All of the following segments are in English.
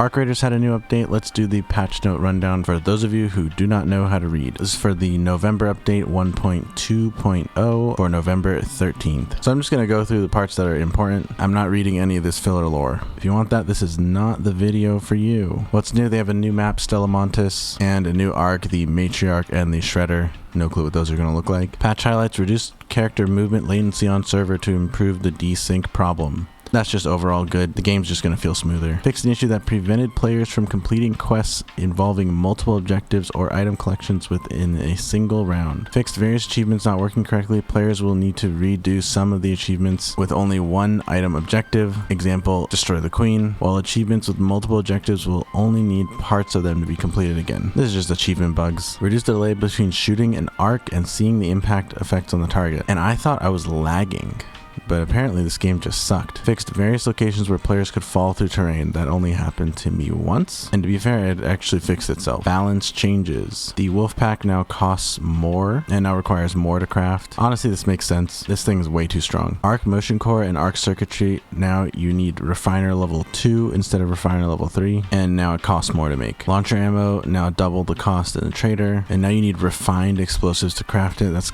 Arc Raiders had a new update. Let's do the patch note rundown for those of you who do not know how to read. This is for the November update 1.2.0 for November 13th. So I'm just going to go through the parts that are important. I'm not reading any of this filler lore. If you want that, this is not the video for you. What's new? They have a new map, Stella Montis, and a new arc, the Matriarch and the Shredder. No clue what those are going to look like. Patch highlights: reduced character movement latency on server to improve the desync problem. That's just overall good. The game's just going to feel smoother. Fixed an issue that prevented players from completing quests involving multiple objectives or item collections within a single round. Fixed various achievements not working correctly. Players will need to redo some of the achievements with only one item objective. Example, destroy the queen. While achievements with multiple objectives will only need parts of them to be completed again. This is just achievement bugs. Reduced the delay between shooting an arc and seeing the impact effects on the target. And I thought I was lagging, but apparently this game just sucked. Fixed various locations where players could fall through terrain. That only happened to me once, and to be fair, it actually fixed itself. Balance changes. The wolf pack now costs more and now requires more to craft. Honestly, this makes sense. This thing is way too strong. Arc motion core and arc circuitry, now you need refiner level 2 instead of refiner level 3, and now it costs more to make. Launcher ammo now double the cost in the trader, and now you need refined explosives to craft it. That's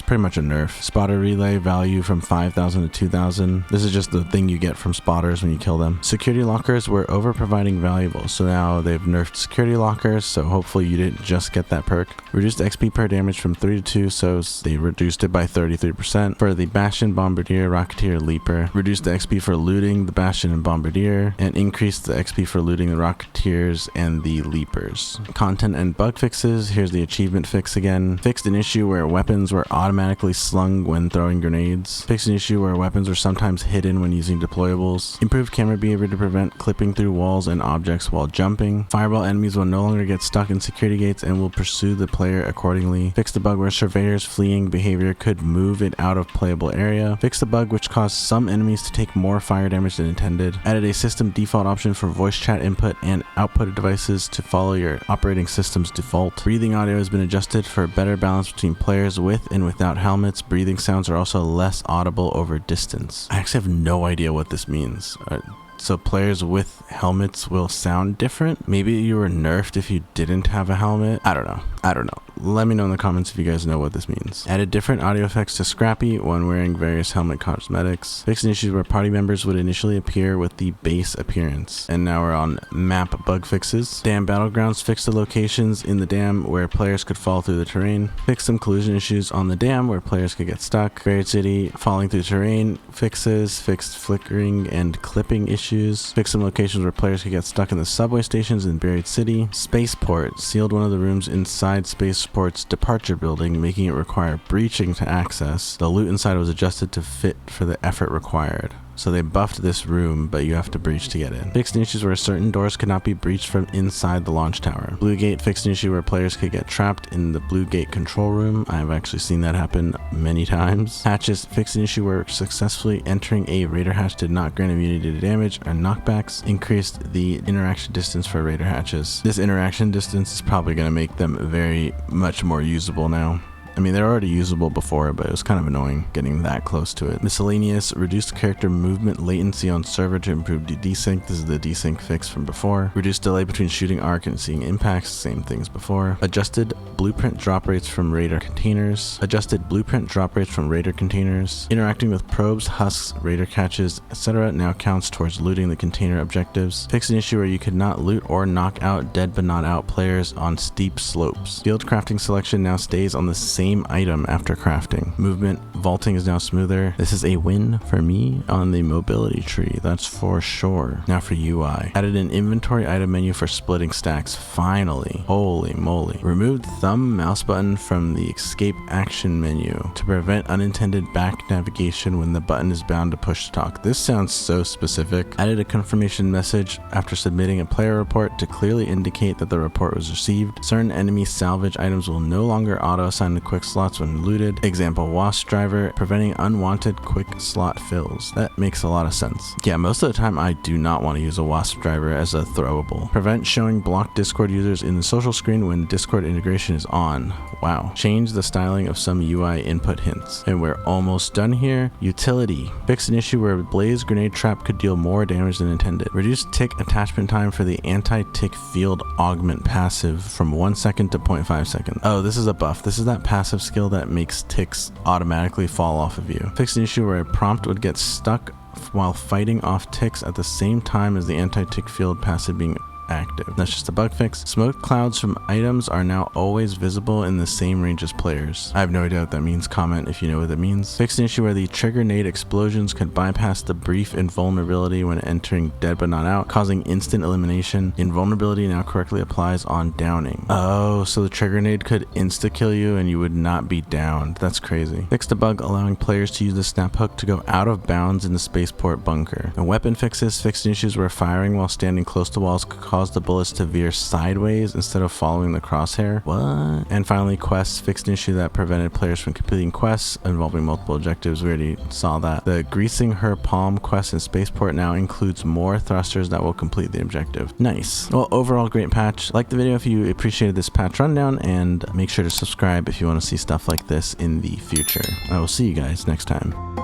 pretty much a nerf. Spotter relay value from 5,000 to 2,000. This is just the thing you get from spotters when you kill them. Security lockers were over providing valuable, so now they've nerfed security lockers, so hopefully you didn't just get that perk. Reduced XP per damage from 3 to 2, so they reduced it by 33%. For the Bastion, Bombardier, Rocketeer, Leaper, reduced the XP for looting the Bastion and Bombardier, and increased the XP for looting the Rocketeers and the Leapers. Content and bug fixes. Here's the achievement fix again. Fixed an issue where weapons were automatically slung when throwing grenades. Fixed an issue where weapons are sometimes hidden when using deployables. Improved camera behavior to prevent clipping through walls and objects while jumping. Fireball enemies will no longer get stuck in security gates and will pursue the player accordingly. Fixed the bug where surveyors' fleeing behavior could move it out of playable area. Fixed the bug which caused some enemies to take more fire damage than intended. Added a system default option for voice chat input and output devices to follow your operating system's default. Breathing audio has been adjusted for a better balance between players with and without helmets. Breathing sounds are also less audible over distance. I actually have no idea what this means. So players with helmets will sound different? Maybe you were nerfed if you didn't have a helmet? I don't know. Let me know in the comments if you guys know what this means. Added different audio effects to Scrappy when wearing various helmet cosmetics. Fixed issues where party members would initially appear with the base appearance. And now we're on map bug fixes. Dam Battlegrounds fixed the locations in the dam where players could fall through the terrain. Fixed some collision issues on the dam where players could get stuck. Buried City falling through terrain fixes. Fixed flickering and clipping issues. Fixed some locations where players could get stuck in the subway stations in Buried City. Spaceport sealed one of the rooms inside Spaceport's departure building, making it require breaching to access. The loot inside was adjusted to fit for the effort required. So they buffed this room, but you have to breach to get in. Fixed an issue where certain doors could not be breached from inside the launch tower. Blue Gate fixed an issue where players could get trapped in the Blue Gate control room. I've actually seen that happen many times. Hatches fixed an issue where successfully entering a raider hatch did not grant immunity to damage, and knockbacks increased the interaction distance for raider hatches. This interaction distance is probably going to make them very much more usable now. I mean, they're already usable before, but it was kind of annoying getting that close to it. Miscellaneous reduced character movement latency on server to improve desync. This is the desync fix from before. Reduced delay between shooting arc and seeing impacts. Same things before. Adjusted blueprint drop rates from raider containers. Adjusted blueprint drop rates from raider containers. Interacting with probes, husks, raider catches, etc. now counts towards looting the container objectives. Fixed an issue where you could not loot or knock out dead but not out players on steep slopes. Field crafting selection now stays on the same item after crafting. Movement vaulting is now smoother. This is a win for me on the mobility tree, that's for sure. Now for UI. Added an inventory item menu for splitting stacks, finally. Holy moly. Removed thumb mouse button from the escape action menu to prevent unintended back navigation when the button is bound to push to talk. This sounds so specific. Added a confirmation message after submitting a player report to clearly indicate that the report was received. Certain enemy salvage items will no longer auto-assign the quick slots when looted. Example, wasp driver, preventing unwanted quick slot fills. That makes a lot of sense. Yeah, most of the time I do not want to use a wasp driver as a throwable. Prevent showing blocked Discord users in the social screen when Discord integration is on. Wow. Change the styling of some UI input hints. And we're almost done here. Utility. Fix an issue where a blaze grenade trap could deal more damage than intended. Reduce tick attachment time for the anti-tick field augment passive from 1 second to 0.5 seconds. Oh, this is a buff. This is that passive skill that makes ticks automatically fall off of you. Fix an issue where a prompt would get stuck while fighting off ticks at the same time as the anti-tick field passive being active. That's just a bug fix. Smoke clouds from items are now always visible in the same range as players. I have no idea what that means. Comment if you know what that means. Fix an issue where the trigger nade explosions could bypass the brief invulnerability when entering dead but not out, causing instant elimination. Invulnerability now correctly applies on downing. Oh, so the trigger nade could insta-kill you and you would not be downed. That's crazy. Fixed a bug allowing players to use the snap hook to go out of bounds in the spaceport bunker. And weapon fixes fixed issues where firing while standing close to walls could cause the bullets to veer sideways instead of following the crosshair. What? And finally, quests fixed an issue that prevented players from completing quests involving multiple objectives. We already saw that. The greasing her palm quest in Spaceport now includes more thrusters that will complete the objective. Nice. Well, overall, great patch. Like the video if you appreciated this patch rundown, and make sure to subscribe if you want to see stuff like this in the future. I will see you guys next time.